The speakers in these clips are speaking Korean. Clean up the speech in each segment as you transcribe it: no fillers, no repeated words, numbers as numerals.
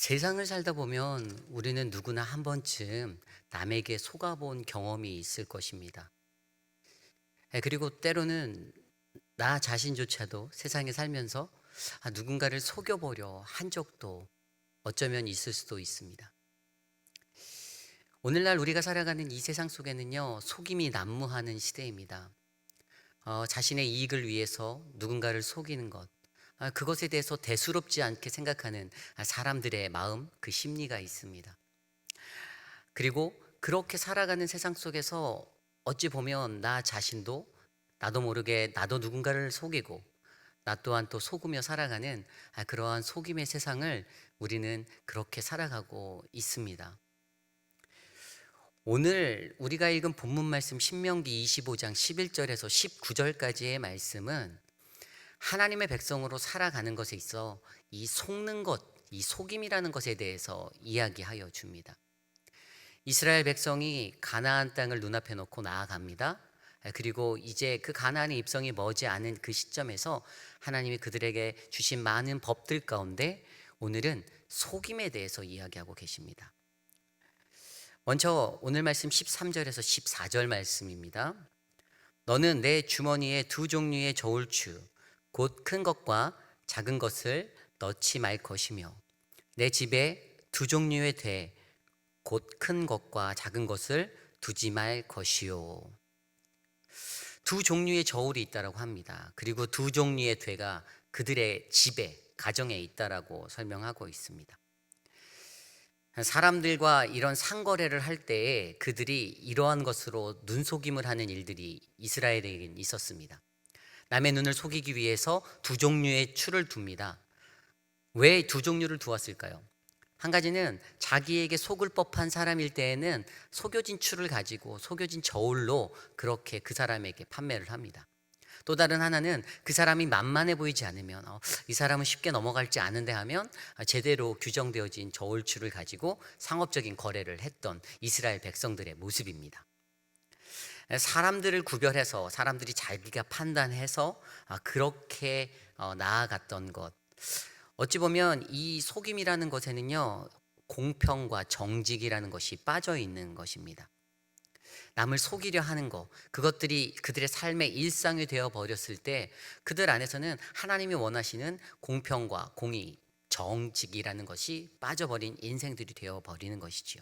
세상을 살다 보면 우리는 누구나 한 번쯤 남에게 속아본 경험이 있을 것입니다. 그리고 때로는 나 자신조차도 세상에 살면서 누군가를 속여보려 한 적도 어쩌면 있을 수도 있습니다. 오늘날 우리가 살아가는 이 세상 속에는요, 속임이 난무하는 시대입니다. 자신의 이익을 위해서 누군가를 속이는 것, 그것에 대해서 대수롭지 않게 생각하는 사람들의 마음, 그 심리가 있습니다. 그리고 그렇게 살아가는 세상 속에서 어찌 보면 나 자신도 나도 모르게 나도 누군가를 속이고 나 또한 또 속으며 살아가는 그러한 속임의 세상을 우리는 그렇게 살아가고 있습니다. 오늘 우리가 읽은 본문 말씀 신명기 25장 11절에서 19절까지의 말씀은 하나님의 백성으로 살아가는 것에 있어 이 속는 것, 이 속임이라는 것에 대해서 이야기하여 줍니다. 이스라엘 백성이 가나안 땅을 눈앞에 놓고 나아갑니다. 그리고 이제 그 가나안의 입성이 머지 않은 그 시점에서 하나님이 그들에게 주신 많은 법들 가운데 오늘은 속임에 대해서 이야기하고 계십니다. 먼저 오늘 말씀 13절에서 14절 말씀입니다. 너는 내 주머니에 두 종류의 저울추 곧 큰 것과 작은 것을 넣지 말 것이며 내 집에 두 종류의 돼 곧 큰 것과 작은 것을 두지 말 것이요. 두 종류의 저울이 있다라고 합니다. 그리고 두 종류의 되가 그들의 집에 가정에 있다라고 설명하고 있습니다. 사람들과 이런 상거래를 할 때에 그들이 이러한 것으로 눈속임을 하는 일들이 이스라엘에겐 있었습니다. 남의 눈을 속이기 위해서 두 종류의 추를 둡니다. 왜 두 종류를 두었을까요? 한 가지는 자기에게 속을 법한 사람일 때에는 속여진 추를 가지고 속여진 저울로 그렇게 그 사람에게 판매를 합니다. 또 다른 하나는 그 사람이 만만해 보이지 않으면 이 사람은 쉽게 넘어갈지 아는데 하면 제대로 규정되어진 저울추를 가지고 상업적인 거래를 했던 이스라엘 백성들의 모습입니다. 사람들을 구별해서 사람들이 자기가 판단해서 그렇게 나아갔던 것, 어찌 보면 이 속임이라는 것에는요, 공평과 정직이라는 것이 빠져 있는 것입니다. 남을 속이려 하는 것, 그것들이 그들의 삶의 일상이 되어 버렸을 때 그들 안에서는 하나님이 원하시는 공평과 공의, 정직이라는 것이 빠져버린 인생들이 되어 버리는 것이지요.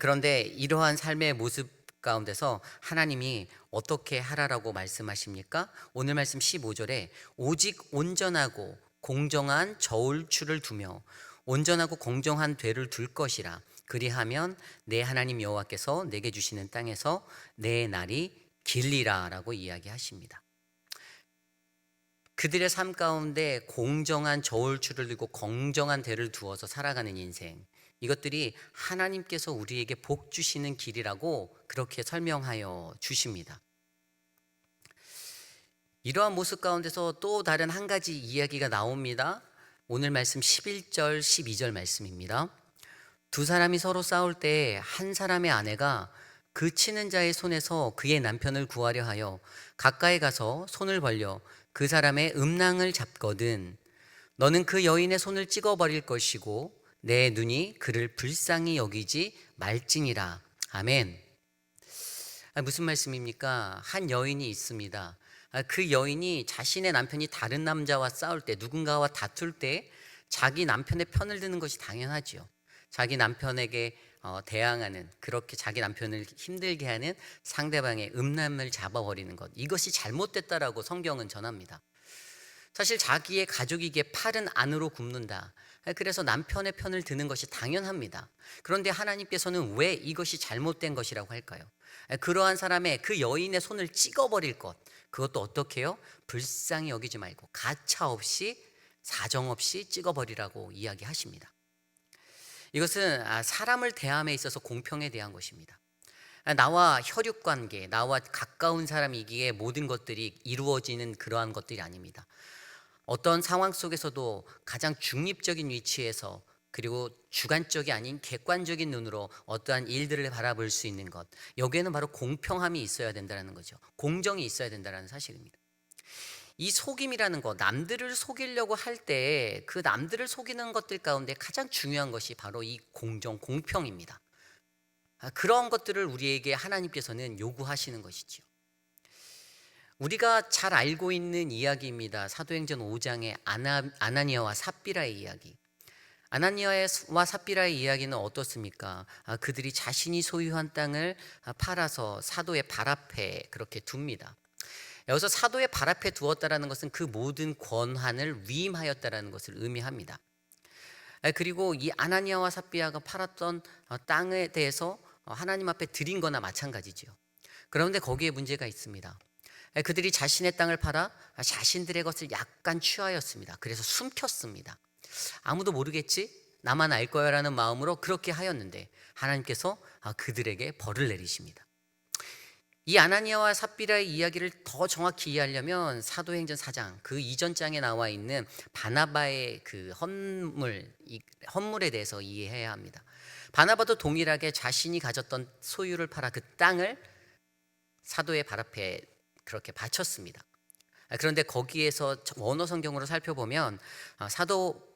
그런데 이러한 삶의 모습 가운데서 하나님이 어떻게 하라라고 말씀하십니까? 오늘 말씀 15절에 오직 온전하고 공정한 저울추를 두며 온전하고 공정한 되를 둘 것이라. 그리하면 내 하나님 여호와께서 내게 주시는 땅에서 내 날이 길리라라고 이야기하십니다. 그들의 삶 가운데 공정한 저울추를 들고 공정한 대를 두어서 살아가는 인생, 이것들이 하나님께서 우리에게 복 주시는 길이라고 그렇게 설명하여 주십니다. 이러한 모습 가운데서 또 다른 한 가지 이야기가 나옵니다. 오늘 말씀 11절 12절 말씀입니다. 두 사람이 서로 싸울 때 한 사람의 아내가 그 치는 자의 손에서 그의 남편을 구하려 하여 가까이 가서 손을 벌려 그 사람의 음낭을 잡거든 너는 그 여인의 손을 찍어버릴 것이고 내 눈이 그를 불쌍히 여기지 말지니라. 아멘. 무슨 말씀입니까? 한 여인이 있습니다. 그 여인이 자신의 남편이 다른 남자와 싸울 때, 누군가와 다툴 때 자기 남편의 편을 드는 것이 당연하지요. 자기 남편에게 대항하는, 그렇게 자기 남편을 힘들게 하는 상대방의 음란을 잡아버리는 것, 이것이 잘못됐다라고 성경은 전합니다. 사실 자기의 가족이기에 팔은 안으로 굽는다. 그래서 남편의 편을 드는 것이 당연합니다. 그런데 하나님께서는 왜 이것이 잘못된 것이라고 할까요? 그러한 사람의, 그 여인의 손을 찍어버릴 것, 그것도 어떻게 해요? 불쌍히 여기지 말고 가차 없이, 사정 없이 찍어버리라고 이야기하십니다. 이것은 사람을 대함에 있어서 공평에 대한 것입니다. 나와 혈육관계, 나와 가까운 사람이기에 모든 것들이 이루어지는 그러한 것들이 아닙니다. 어떤 상황 속에서도 가장 중립적인 위치에서, 그리고 주관적이 아닌 객관적인 눈으로 어떠한 일들을 바라볼 수 있는 것, 여기에는 바로 공평함이 있어야 된다는 거죠. 공정이 있어야 된다는 사실입니다. 이 속임이라는 거, 남들을 속이려고 할 때 그 남들을 속이는 것들 가운데 가장 중요한 것이 바로 이 공정, 공평입니다. 그런 것들을 우리에게 하나님께서는 요구하시는 것이지요. 우리가 잘 알고 있는 이야기입니다. 사도행전 5장의 아나니아와 삽비라의 이야기. 아나니아와 삽비라의 이야기는 어떻습니까? 그들이 자신이 소유한 땅을 팔아서 사도의 발 앞에 그렇게 둡니다. 여기서 사도의 발 앞에 두었다라는 것은 그 모든 권한을 위임하였다라는 것을 의미합니다. 그리고 이 아나니아와 삽비라가 팔았던 땅에 대해서 하나님 앞에 드린 거나 마찬가지죠. 그런데 거기에 문제가 있습니다. 그들이 자신의 땅을 팔아 자신들의 것을 약간 취하였습니다. 그래서 숨겼습니다. 아무도 모르겠지? 나만 알 거야 라는 마음으로 그렇게 하였는데 하나님께서 그들에게 벌을 내리십니다. 이 아나니아와 삽비라의 이야기를 더 정확히 이해하려면 사도행전 4장 그 이전 장에 나와 있는 바나바의 그 헌물에 대해서 이해해야 합니다. 바나바도 동일하게 자신이 가졌던 소유를 팔아 그 땅을 사도의 발 앞에 그렇게 바쳤습니다. 그런데 거기에서 원어 성경으로 살펴보면 사도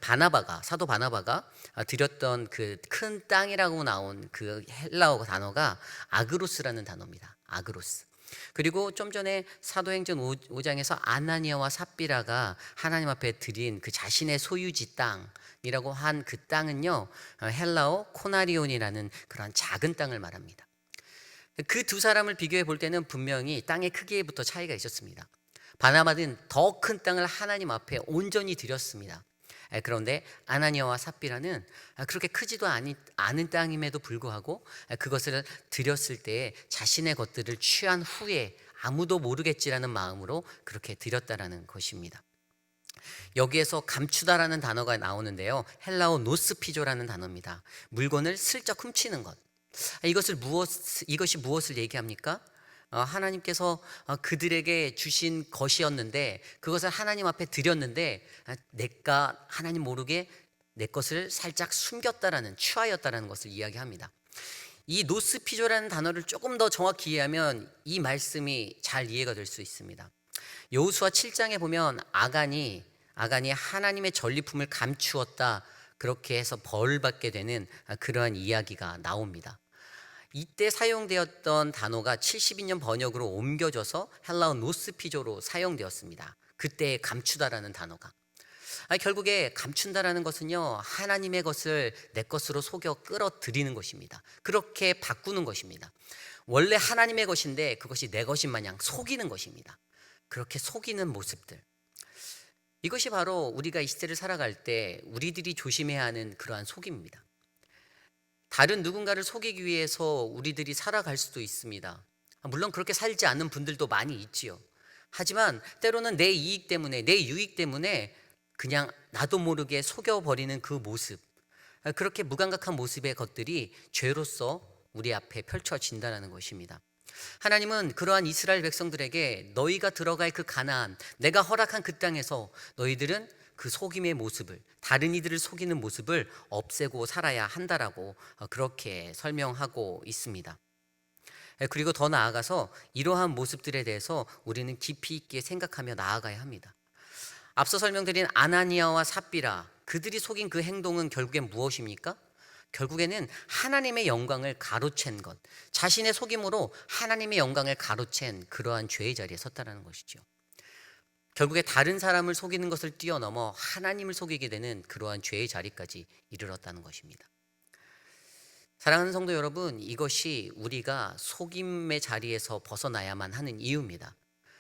바나바가 드렸던 그 큰 땅이라고 나온 그 헬라어 단어가 아그로스라는 단어입니다. 아그로스. 그리고 좀 전에 사도행전 5장에서 아나니아와 삽비라가 하나님 앞에 드린 그 자신의 소유지 땅이라고 한 그 땅은요, 헬라어 코나리온이라는 그러한 작은 땅을 말합니다. 그 두 사람을 비교해 볼 때는 분명히 땅의 크기에부터 차이가 있었습니다. 바나바는 더 큰 땅을 하나님 앞에 온전히 드렸습니다. 그런데 아나니아와 삽비라는 그렇게 크지도 않은 땅임에도 불구하고 그것을 드렸을 때 자신의 것들을 취한 후에 아무도 모르겠지라는 마음으로 그렇게 드렸다라는 것입니다. 여기에서 감추다라는 단어가 나오는데요, 헬라어 노스피조라는 단어입니다. 물건을 슬쩍 훔치는 것. 이것이 무엇을 얘기합니까? 하나님께서 그들에게 주신 것이었는데 그것을 하나님 앞에 드렸는데 내가 하나님 모르게 내 것을 살짝 숨겼다라는, 취하였다라는 것을 이야기합니다. 이 노스피조라는 단어를 조금 더 정확히 이해하면 이 말씀이 잘 이해가 될 수 있습니다. 여호수아 7장에 보면 아간이 하나님의 전리품을 감추었다, 그렇게 해서 벌을 받게 되는 그러한 이야기가 나옵니다. 이때 사용되었던 단어가 72년 번역으로 옮겨져서 헬라어 노스피조로 사용되었습니다. 그때 감추다라는 단어가. 결국에 감춘다라는 것은요, 하나님의 것을 내 것으로 속여 끌어들이는 것입니다. 그렇게 바꾸는 것입니다. 원래 하나님의 것인데 그것이 내 것인 마냥 속이는 것입니다. 그렇게 속이는 모습들. 이것이 바로 우리가 이 시대를 살아갈 때 우리들이 조심해야 하는 그러한 속임입니다. 다른 누군가를 속이기 위해서 우리들이 살아갈 수도 있습니다. 물론 그렇게 살지 않는 분들도 많이 있지요. 하지만 때로는 내 이익 때문에, 내 유익 때문에 그냥 나도 모르게 속여버리는 그 모습, 그렇게 무감각한 모습의 것들이 죄로서 우리 앞에 펼쳐진다는 것입니다. 하나님은 그러한 이스라엘 백성들에게 너희가 들어갈 그 가나안, 내가 허락한 그 땅에서 너희들은 그 속임의 모습을, 다른 이들을 속이는 모습을 없애고 살아야 한다라고 그렇게 설명하고 있습니다. 그리고 더 나아가서 이러한 모습들에 대해서 우리는 깊이 있게 생각하며 나아가야 합니다. 앞서 설명드린 아나니아와 삽비라, 그들이 속인 그 행동은 결국엔 무엇입니까? 결국에는 하나님의 영광을 가로챈 것, 자신의 속임으로 하나님의 영광을 가로챈 그러한 죄의 자리에 섰다는 것이죠. 결국에 다른 사람을 속이는 것을 뛰어넘어 하나님을 속이게 되는 그러한 죄의 자리까지 이르렀다는 것입니다. 사랑하는 성도 여러분, 이것이 우리가 속임의 자리에서 벗어나야만 하는 이유입니다.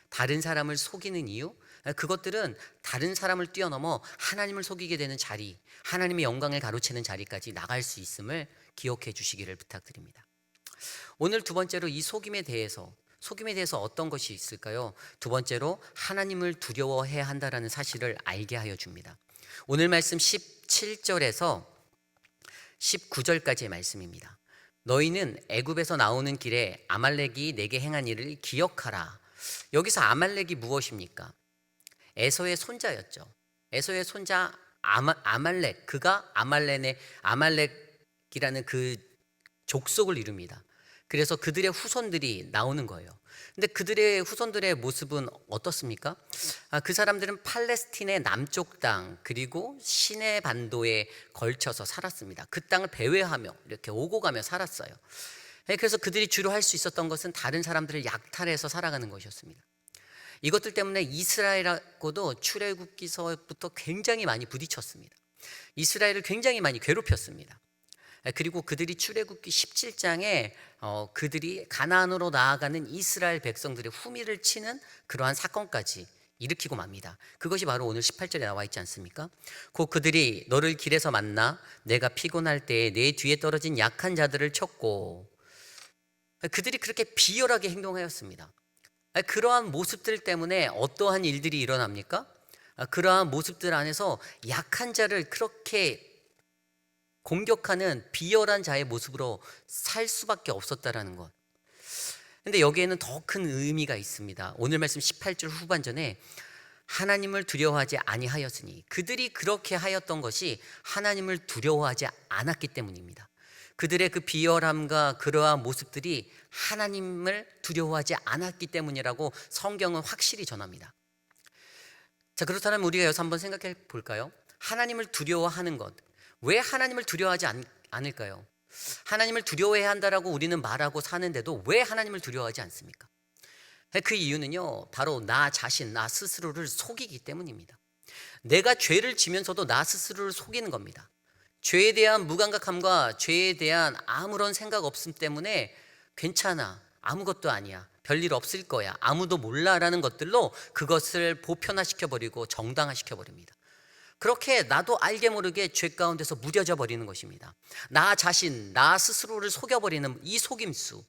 다른 사람을 속이는 이유, 그것들은 다른 사람을 뛰어넘어 하나님을 속이게 되는 자리, 하나님의 영광을 가로채는 자리까지 나갈 수 있음을 기억해 주시기를 부탁드립니다. 오늘 두 번째로 이 속임에 대해서 어떤 것이 있을까요? 두 번째로 하나님을 두려워해야 한다는 사실을 알게 하여 줍니다. 오늘 말씀 17절에서 19절까지의 말씀입니다. 너희는 애굽에서 나오는 길에 아말렉이 내게 행한 일을 기억하라. 여기서 아말렉이 무엇입니까? 에서의 손자였죠. 에서의 손자 아말렉, 그가 아말렉이라는 그 족속을 이룹니다. 그래서 그들의 후손들이 나오는 거예요. 근데 그들의 후손들의 모습은 어떻습니까? 그 사람들은 팔레스틴의 남쪽 땅 그리고 시내 반도에 걸쳐서 살았습니다. 그 땅을 배회하며 이렇게 오고 가며 살았어요. 그래서 그들이 주로 할 수 있었던 것은 다른 사람들을 약탈해서 살아가는 것이었습니다. 이것들 때문에 이스라엘하고도 출애굽기서부터 굉장히 많이 부딪혔습니다. 이스라엘을 굉장히 많이 괴롭혔습니다. 그리고 그들이 출애굽기 17장에 그들이 가나안으로 나아가는 이스라엘 백성들의 후미를 치는 그러한 사건까지 일으키고 맙니다. 그것이 바로 오늘 18절에 나와 있지 않습니까? 곧 그들이 너를 길에서 만나 내가 피곤할 때에 내 뒤에 떨어진 약한 자들을 쳤고, 그들이 그렇게 비열하게 행동하였습니다. 그러한 모습들 때문에 어떠한 일들이 일어납니까? 그러한 모습들 안에서 약한 자를 그렇게 공격하는 비열한 자의 모습으로 살 수밖에 없었다라는 것. 근데 여기에는 더 큰 의미가 있습니다. 오늘 말씀 18절 후반전에 하나님을 두려워하지 아니하였으니, 그들이 그렇게 하였던 것이 하나님을 두려워하지 않았기 때문입니다. 그들의 그 비열함과 그러한 모습들이 하나님을 두려워하지 않았기 때문이라고 성경은 확실히 전합니다. 자, 그렇다면 우리가 여기서 한번 생각해 볼까요? 하나님을 두려워하는 것, 왜 하나님을 두려워하지 않을까요? 하나님을 두려워해야 한다라고 우리는 말하고 사는데도 왜 하나님을 두려워하지 않습니까? 그 이유는요, 바로 나 자신, 나 스스로를 속이기 때문입니다. 내가 죄를 지면서도 나 스스로를 속이는 겁니다. 죄에 대한 무감각함과 죄에 대한 아무런 생각 없음 때문에 괜찮아, 아무것도 아니야, 별일 없을 거야, 아무도 몰라라는 것들로 그것을 보편화시켜버리고 정당화시켜버립니다. 그렇게 나도 알게 모르게 죄 가운데서 무뎌져 버리는 것입니다. 나 자신, 나 스스로를 속여버리는 이 속임수.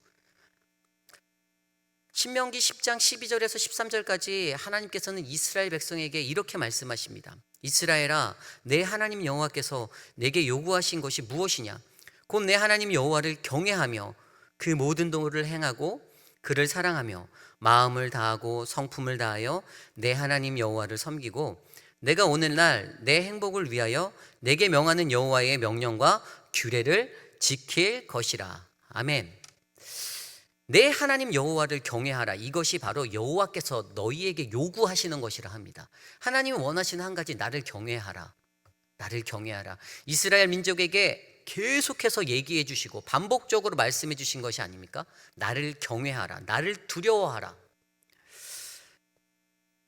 신명기 10장 12절에서 13절까지 하나님께서는 이스라엘 백성에게 이렇게 말씀하십니다. 이스라엘아, 내 하나님 여호와께서 내게 요구하신 것이 무엇이냐? 곧 내 하나님 여호와를 경외하며 그 모든 도를 행하고 그를 사랑하며 마음을 다하고 성품을 다하여 내 하나님 여호와를 섬기고 내가 오늘날 내 행복을 위하여 내게 명하는 여호와의 명령과 규례를 지킬 것이라. 아멘. 내 하나님 여호와를 경외하라. 이것이 바로 여호와께서 너희에게 요구하시는 것이라 합니다. 하나님이 원하시는 한 가지, 나를 경외하라. 나를 경외하라. 이스라엘 민족에게 계속해서 얘기해 주시고 반복적으로 말씀해 주신 것이 아닙니까? 나를 경외하라. 나를 두려워하라.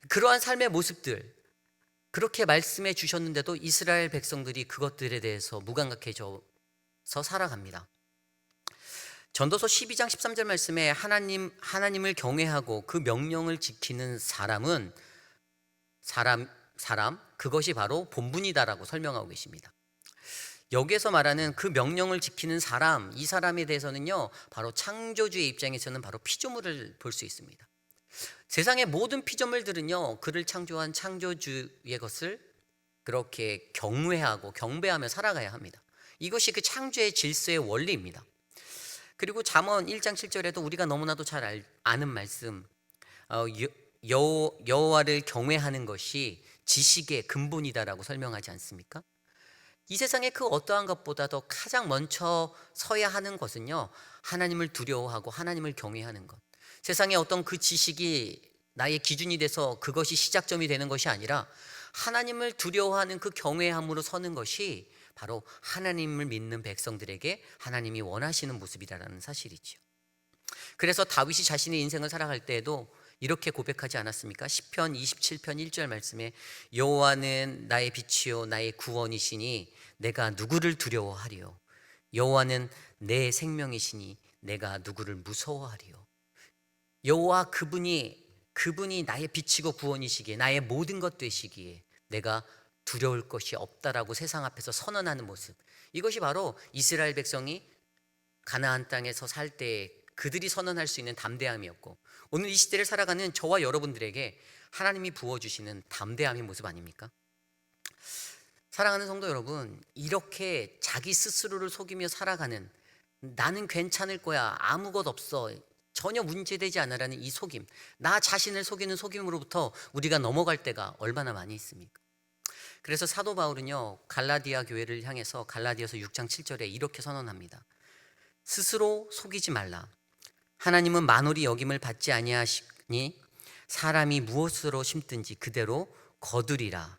그러한 삶의 모습들, 그렇게 말씀해 주셨는데도 이스라엘 백성들이 그것들에 대해서 무감각해져서 살아갑니다. 전도서 12장 13절 말씀에 하나님을 경외하고 그 명령을 지키는 사람 그것이 바로 본분이다라고 설명하고 계십니다. 여기에서 말하는 그 명령을 지키는 사람, 이 사람에 대해서는요, 바로 창조주의 입장에서는 바로 피조물을 볼 수 있습니다. 세상의 모든 피조물들은요, 그를 창조한 창조주의 것을 그렇게 경외하고 경배하며 살아가야 합니다. 이것이 그 창조의 질서의 원리입니다. 그리고 잠언 1장 7절에도 우리가 너무나도 잘 아는 말씀, 여호와를 경외하는 것이 지식의 근본이다라고 설명하지 않습니까? 이 세상에 그 어떠한 것보다도 가장 먼저 서야 하는 것은요, 하나님을 두려워하고 하나님을 경외하는 것. 세상에 어떤 그 지식이 나의 기준이 돼서 그것이 시작점이 되는 것이 아니라 하나님을 두려워하는 그 경외함으로 서는 것이 바로 하나님을 믿는 백성들에게 하나님이 원하시는 모습이라는 사실이죠. 그래서 다윗이 자신의 인생을 살아갈 때에도 이렇게 고백하지 않았습니까? 시편 27편 1절 말씀에 여호와는 나의 빛이요 나의 구원이시니 내가 누구를 두려워하리요? 여호와는 내 생명이시니 내가 누구를 무서워하리요? 여호와 그분이 나의 빛이고 구원이시기에 나의 모든 것 되시기에 내가 두려울 것이 없다라고 세상 앞에서 선언하는 모습, 이것이 바로 이스라엘 백성이 가나안 땅에서 살 때 그들이 선언할 수 있는 담대함이었고, 오늘 이 시대를 살아가는 저와 여러분들에게 하나님이 부어주시는 담대함의 모습 아닙니까? 사랑하는 성도 여러분, 이렇게 자기 스스로를 속이며 살아가는, 나는 괜찮을 거야, 아무것 없어, 전혀 문제되지 않으라는 이 속임, 나 자신을 속이는 속임으로부터 우리가 넘어갈 때가 얼마나 많이 있습니까? 그래서 사도 바울은요, 갈라디아 교회를 향해서 갈라디아서 6장 7절에 이렇게 선언합니다. 스스로 속이지 말라. 하나님은 만홀히 여김을 받지 아니하시니 사람이 무엇으로 심든지 그대로 거두리라.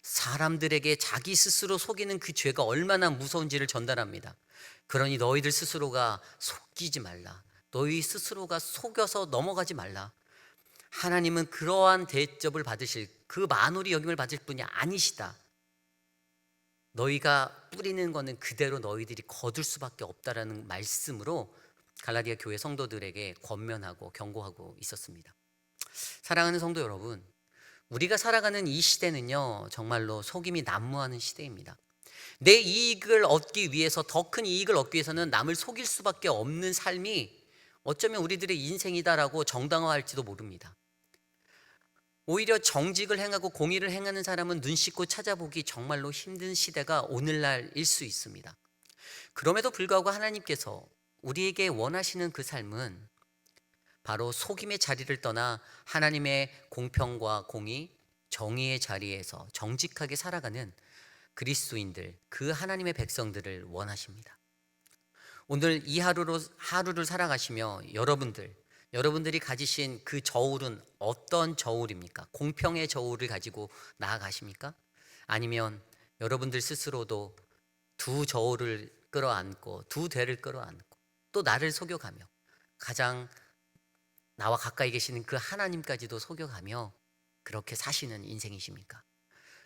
사람들에게 자기 스스로 속이는 그 죄가 얼마나 무서운지를 전달합니다. 그러니 너희들 스스로가 속이지 말라. 너희 스스로가 속여서 넘어가지 말라. 하나님은 그러한 대접을 받으실, 그 만홀히 여김을 받을 분이 아니시다. 너희가 뿌리는 거는 그대로 너희들이 거둘 수밖에 없다라는 말씀으로 갈라디아 교회 성도들에게 권면하고 경고하고 있었습니다. 사랑하는 성도 여러분, 우리가 살아가는 이 시대는요, 정말로 속임이 난무하는 시대입니다. 내 이익을 얻기 위해서, 더 큰 이익을 얻기 위해서는 남을 속일 수밖에 없는 삶이 어쩌면 우리들의 인생이다라고 정당화할지도 모릅니다. 오히려 정직을 행하고 공의를 행하는 사람은 눈 씻고 찾아보기 정말로 힘든 시대가 오늘날일 수 있습니다. 그럼에도 불구하고 하나님께서 우리에게 원하시는 그 삶은 바로 속임의 자리를 떠나 하나님의 공평과 공의, 정의의 자리에서 정직하게 살아가는 그리스도인들, 그 하나님의 백성들을 원하십니다. 오늘 이 하루를 살아가시며 여러분들이 가지신 그 저울은 어떤 저울입니까? 공평의 저울을 가지고 나아가십니까? 아니면 여러분들 스스로도 두 저울을 끌어안고 두 대를 끌어안고 또 나를 속여가며 가장 나와 가까이 계시는 그 하나님까지도 속여가며 그렇게 사시는 인생이십니까?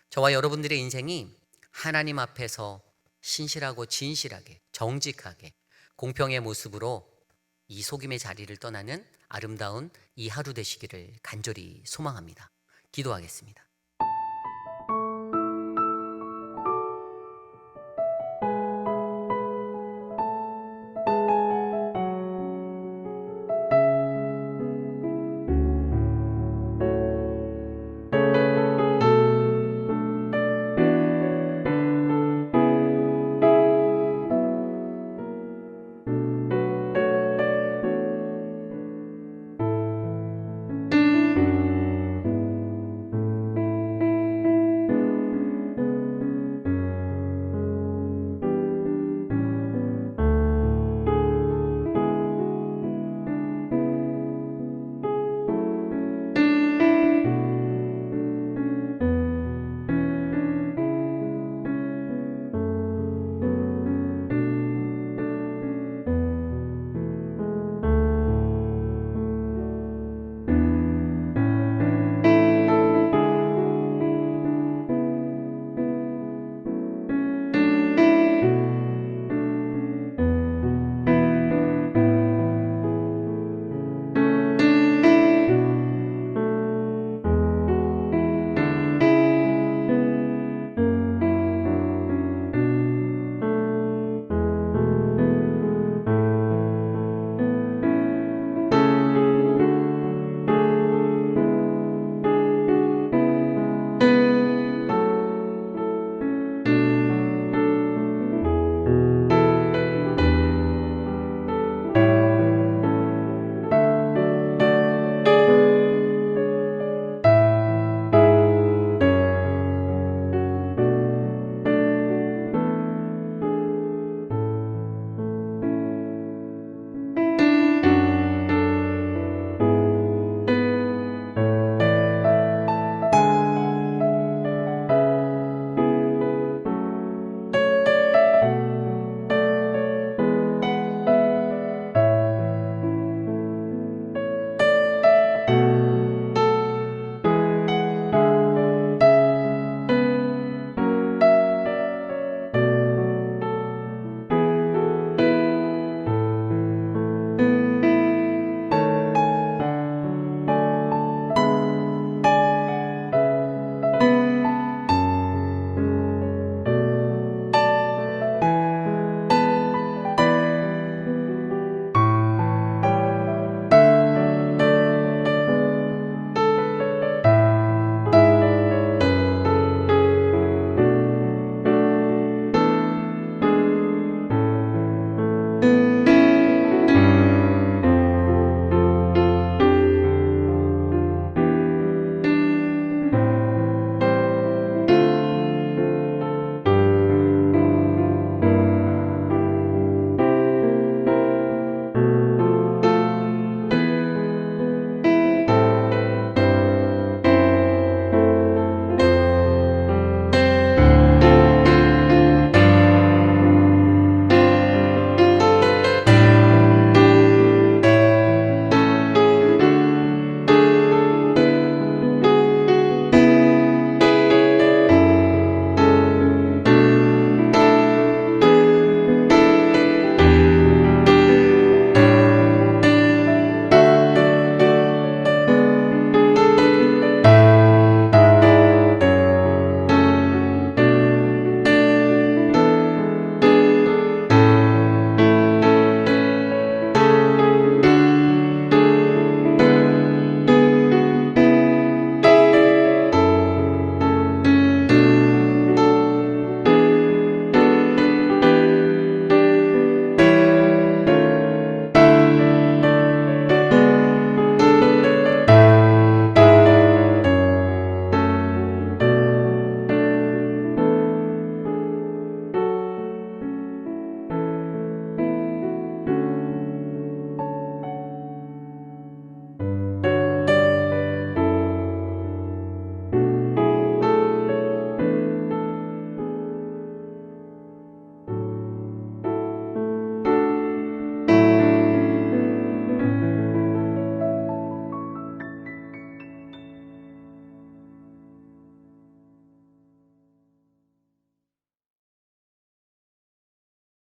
저와 여러분들의 인생이 하나님 앞에서 신실하고 진실하게 정직하게 공평의 모습으로 이 속임의 자리를 떠나는 아름다운 이 하루 되시기를 간절히 소망합니다. 기도하겠습니다.